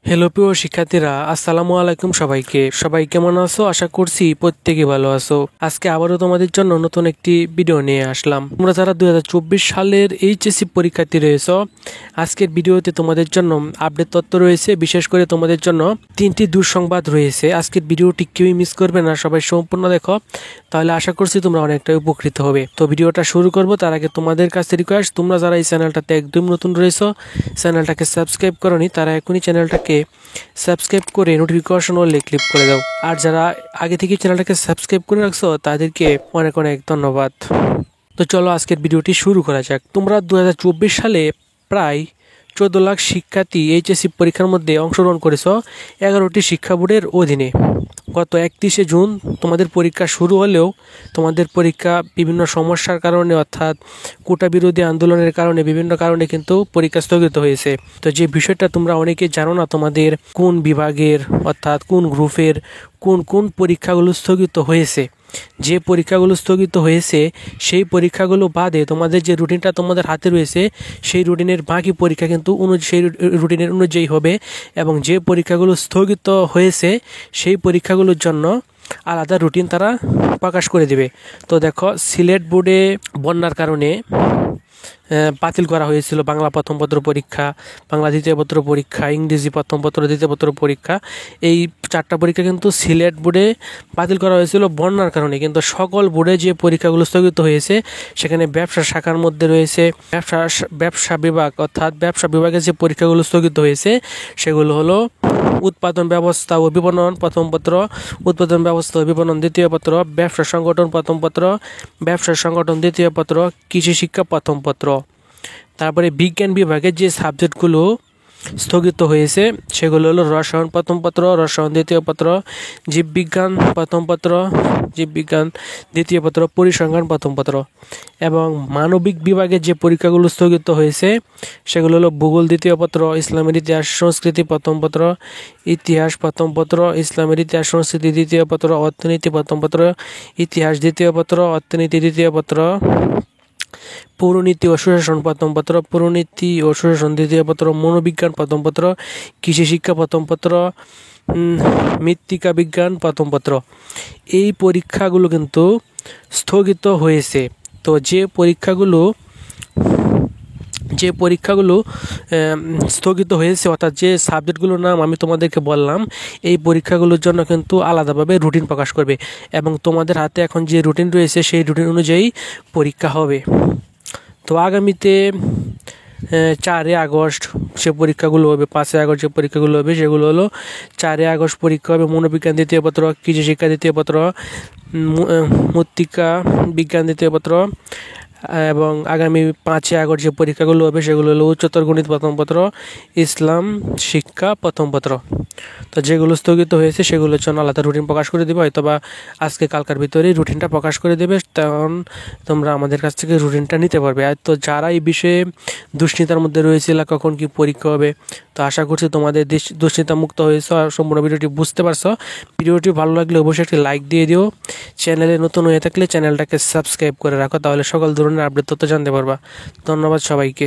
Hello প্রিয় শিক্ষার্থীরা, আসসালামু আলাইকুম। সবাই কেমন আছো? আশা করছি প্রত্যেকে ভালো আছো। আজকে আবারও তোমাদের জন্য নতুন একটি ভিডিও নিয়ে আসলাম। তোমরা যারা 2024 সালের এইচএসসি পরীক্ষার্থী রয়েছো, আজকের ভিডিওতে তোমাদের জন্য আপডেট তথ্য রয়েছে। বিশেষ করে তোমাদের জন্য 3টি দুঃসংবাদ রয়েছে। আজকের ভিডিওটি কেউই মিস করবে না, সবাই সম্পূর্ণ দেখো, তাহলে আশা করছি তোমরা অনেকটাই উপকৃত হবে। তো ভিডিওটা শুরু করব তার আগে তোমাদের কাছে রিকোয়েস্ট, তোমরা যারা এই চ্যানেলটাতে একদম নতুন রয়েছো, চ্যানেলটাকে সাবস্ক্রাইব করোনি, তারা এখনই চ্যানেলটাকে সাবস্ক্রাইব করে নোটিফিকেশন অলে ক্লিক করে দাও। আর যারা আগে থেকে চ্যানেলটাকে সাবস্ক্রাইব করে রাখছো তাদেরকে অনেক অনেক ধন্যবাদ। তো চলো আজকের ভিডিওটি শুরু করা যাক। তোমরা 2024 সালে প্রায় 14 লাখ শিক্ষার্থী এইচএসসি পরীক্ষার মধ্যে অংশগ্রহণ করেছ 11টি শিক্ষা বোর্ডের অধীনে। গত 31শে জুন তোমাদের পরীক্ষা শুরু হলেও তোমাদের পরীক্ষা বিভিন্ন সমস্যার কারণে, অর্থাৎ কোটা বিরোধী আন্দোলনের কারণে, বিভিন্ন কারণে কিন্তু পরীক্ষা স্থগিত হয়েছে। তো যে বিষয়টা তোমরা অনেকে জানো না, তোমাদের কোন বিভাগের অর্থাৎ কোন গ্রুপের কোন পরীক্ষাগুলো স্থগিত হয়েছে। যে পরীক্ষাগুলো স্থগিত হয়েছে সেই পরীক্ষাগুলো বাদে তোমাদের যে রুটিনটা তোমাদের হাতে রয়েছে, সেই রুটিনের বাকি পরীক্ষা কিন্তু সেই রুটিনের অনুযায়ী হবে, এবং যে পরীক্ষাগুলো স্থগিত হয়েছে সেই পরীক্ষাগুলোর জন্য আলাদা রুটিন তারা প্রকাশ করে দেবে। তো দেখো, সিলেট বোর্ডে বন্যার কারণে বাতিল করা হয়েছিল বাংলা প্রথম পত্র পরীক্ষা, বাংলা দ্বিতীয় পত্র পরীক্ষা, ইংরেজি প্রথম পত্র দ্বিতীয় পত্র পরীক্ষা। এই 4টা পরীক্ষা কিন্তু সিলেট বোর্ডে বাতিল করা হয়েছিল বন্যার কারণে। কিন্তু সকল বোর্ডে যে পরীক্ষাগুলো স্থগিত হয়েছে, সেখানে ব্যবসা শাখার মধ্যে রয়েছে ব্যবসা বিভাগ, অর্থাৎ ব্যবসা বিভাগের যে পরীক্ষাগুলো স্থগিত হয়েছে সেগুলো হলো উৎপাদন ব্যবস্থা ও বিপণন প্রথম পত্র, উৎপাদন ব্যবস্থা ও বিপণন দ্বিতীয় পত্র, ব্যবসা সংগঠন প্রথম পত্র, ব্যবসা সংগঠন দ্বিতীয় পত্র, কৃষি শিক্ষা প্রথম পত্র। তারপরে বিজ্ঞান বিভাগের যে সাবজেক্টগুলো স্থগিত হয়েছে সেগুলো হলো রসায়ন প্রথম পত্র, রসায়ন দ্বিতীয় পত্র, জীববিজ্ঞান প্রথম পত্র, জীববিজ্ঞান দ্বিতীয় পত্র, পরিসংখ্যান প্রথম পত্র। এবং মানবিক বিভাগের যে পরীক্ষাগুলো স্থগিত হয়েছে সেগুলো হলো ভূগোল দ্বিতীয় পত্র, ইসলামের ইতিহাস সংস্কৃতি প্রথম পত্র, ইতিহাস প্রথম পত্র, ইসলামের ইতিহাস সংস্কৃতি দ্বিতীয় পত্র, অর্থনীতি প্রথম পত্র, ইতিহাস দ্বিতীয় পত্র, অর্থনীতি দ্বিতীয় পত্র, পৌরনীতি ও সুশাসন প্রথম পত্র, পৌরনীতি ও সুশাসন দ্বিতীয় পত্র, মনোবিজ্ঞান প্রথম পত্র, কৃষি শিক্ষা প্রথম পত্র, মৃত্তিকা বিজ্ঞান প্রথম পত্র। এই পরীক্ষাগুলো কিন্তু স্থগিত হয়েছে। তো যে পরীক্ষাগুলো স্থগিত হয়েছে, অর্থাৎ যে সাবজেক্টগুলোর নাম আমি তোমাদেরকে বললাম, এই পরীক্ষাগুলোর জন্য কিন্তু আলাদাভাবে রুটিন প্রকাশ করবে, এবং তোমাদের হাতে এখন যে রুটিন রয়েছে সেই রুটিন অনুযায়ী পরীক্ষা হবে। তো আগামীতে 4 আগস্ট যে পরীক্ষাগুলো হবে, 5 আগস্ট যে পরীক্ষাগুলো হবে সেগুলো হলো 4 আগস্ট পরীক্ষা হবে মনোবিজ্ঞান দ্বিতীয় পত্র, কৃষি শিক্ষা দ্বিতীয় পত্র, মৃত্তিকা বিজ্ঞান দ্বিতীয় পত্র, এবং আগামী 5 আগস্ট যে পরীক্ষাগুলো হবে সেগুলো হলো উচ্চতর গণিত প্রথম পত্র, ইসলাম শিক্ষা প্রথম পত্র। তো যেগুলো স্থগিত হয়েছে সেগুলোর জন্য আলাদা রুটিন প্রকাশ করে দেবে, হয়তোবা আজকে কালকার ভিতরেই রুটিনটা প্রকাশ করে দেবে, তখন তোমরা আমাদের কাছ থেকে রুটিনটা নিতে পারবে। আর তো যারা এই বিষয়ে দুশ্চিন্তার মধ্যে রয়েছিল কখন কি পরীক্ষা হবে, তো আশা করছি তোমাদের দুশ্চিন্তা মুক্ত হয়েছে আর সম্পূর্ণ ভিডিওটি বুঝতে পারছো। ভিডিওটি ভালো লাগলে অবশ্যই একটি লাইক দিয়ে দিও। চ্যানেলে নতুন হয়ে থাকলে চ্যানেলটাকে সাবস্ক্রাইব করে রাখো, তাহলে সকল ধরনের আপডেট তথ্য জানতে পারবা। ধন্যবাদ সবাইকে।